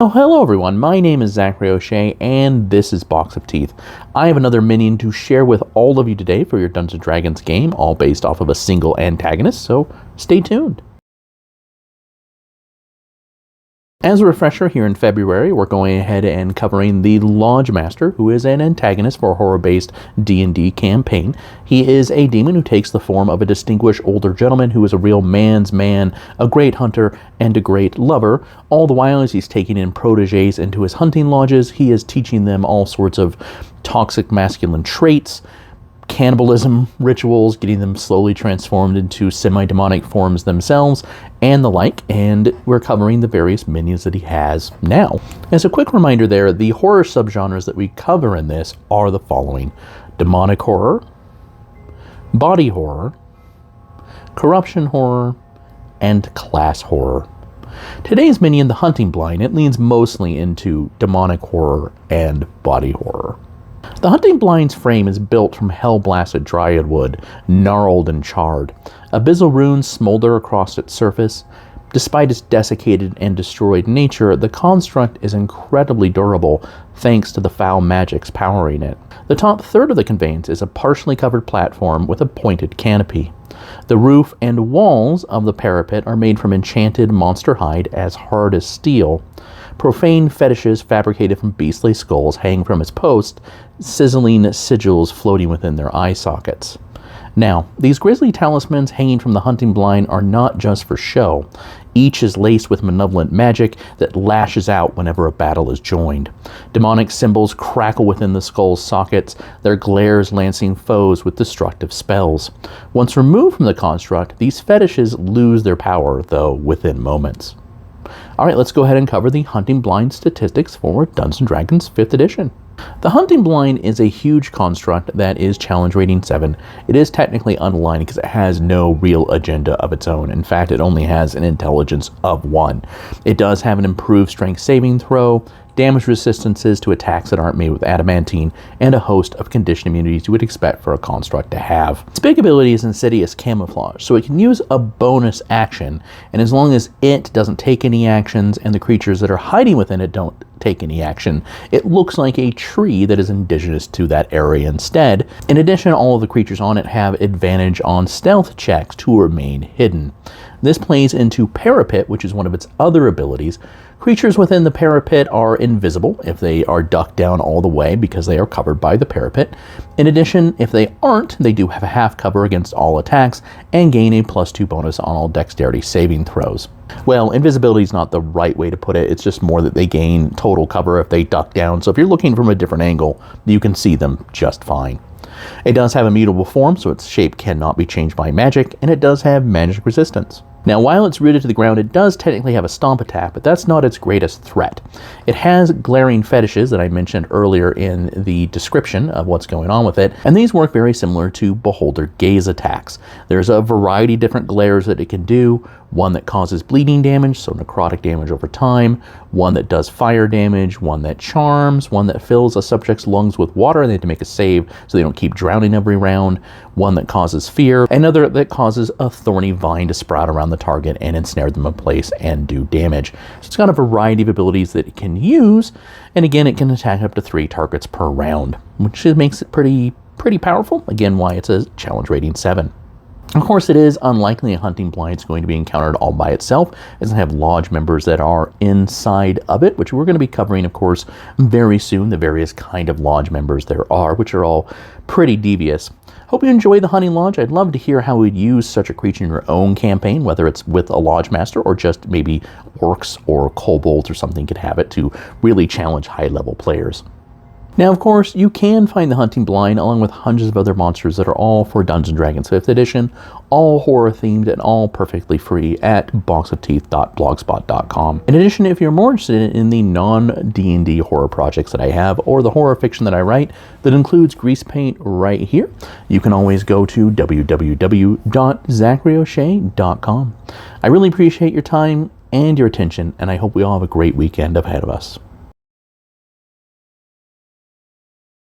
Oh, hello everyone, my name is Zachary O'Shea, and this is Box of Teeth. I have another minion to share with all of you today for your Dungeons & Dragons game, all based off of a single antagonist, so stay tuned. As a refresher, here in February, we're going ahead and covering the Lodge Master, who is an antagonist for a horror-based D&D campaign. He is a demon who takes the form of a distinguished older gentleman who is a real man's man, a great hunter, and a great lover. All the while, as he's taking in protégés into his hunting lodges, he is teaching them all sorts of toxic masculine traits, cannibalism rituals, getting them slowly transformed into semi-demonic forms themselves, and the like, and we're covering the various minions that he has now. As a quick reminder there, the horror subgenres that we cover in this are the following: demonic horror, body horror, corruption horror, and class horror. Today's minion, the Hunting Blind, it leans mostly into demonic horror and body horror. The Hunting Blind's frame is built from hell-blasted dryad wood, gnarled and charred. Abyssal runes smolder across its surface. Despite its desiccated and destroyed nature, the construct is incredibly durable thanks to the foul magics powering it. The top third of the conveyance is a partially covered platform with a pointed canopy. The roof and walls of the parapet are made from enchanted monster hide as hard as steel. Profane fetishes fabricated from beastly skulls hang from its post, sizzling sigils floating within their eye sockets. Now, these grisly talismans hanging from the Hunting Blind are not just for show. Each is laced with malevolent magic that lashes out whenever a battle is joined. Demonic symbols crackle within the skull's sockets, their glares lancing foes with destructive spells. Once removed from the construct, these fetishes lose their power, though within moments. Alright, let's go ahead and cover the Hunting Blind statistics for Dungeons & Dragons 5th edition. The Hunting Blind is a huge construct that is challenge rating 7. It is technically unaligned because it has no real agenda of its own. In fact, it only has an intelligence of 1. It does have an improved strength saving throw, damage resistances to attacks that aren't made with adamantine, and a host of condition immunities you would expect for a construct to have. Its big ability is Insidious Camouflage, so it can use a bonus action, and as long as it doesn't take any actions and the creatures that are hiding within it don't take any action, it looks like a tree that is indigenous to that area instead. In addition, all of the creatures on it have advantage on stealth checks to remain hidden. This plays into Parapet, which is one of its other abilities. Creatures within the parapet are invisible if they are ducked down all the way because they are covered by the parapet. In addition, if they aren't, they do have a half cover against all attacks and gain a +2 bonus on all dexterity saving throws. Well, invisibility is not the right way to put it. It's just more that they gain total cover if they duck down. So if you're looking from a different angle, you can see them just fine. It does have a mutable form, so its shape cannot be changed by magic, and it does have magic resistance. Now, while it's rooted to the ground, it does technically have a stomp attack, but that's not its greatest threat. It has glaring fetishes that I mentioned earlier in the description of what's going on with it, and these work very similar to Beholder Gaze attacks. There's a variety of different glares that it can do, one that causes bleeding damage, so necrotic damage over time, one that does fire damage, one that charms, one that fills a subject's lungs with water and they have to make a save so they don't keep drowning every round, one that causes fear, another that causes a thorny vine to sprout around the target and ensnare them in place and do damage. So it's got a variety of abilities that it can use, and again, it can attack up to 3 targets per round, which makes it pretty powerful. Again, why it's a challenge rating 7. Of course, it is unlikely a Hunting Blind is going to be encountered all by itself. It doesn't have lodge members that are inside of it, which we're going to be covering, of course, very soon, the various kind of lodge members there are, which are all pretty devious. Hope you enjoy the Hunting Lodge. I'd love to hear how we'd use such a creature in your own campaign, whether it's with a Lodge Master or just maybe orcs or kobolds or something could have it to really challenge high-level players. Now, of course, you can find the Hunting Blind along with hundreds of other monsters that are all for Dungeons & Dragons 5th edition, all horror-themed and all perfectly free at boxofteeth.blogspot.com. In addition, if you're more interested in the non-D&D horror projects that I have or the horror fiction that I write that includes grease paint right here, you can always go to www.zacharyoshea.com. I really appreciate your time and your attention, and I hope we all have a great weekend ahead of us.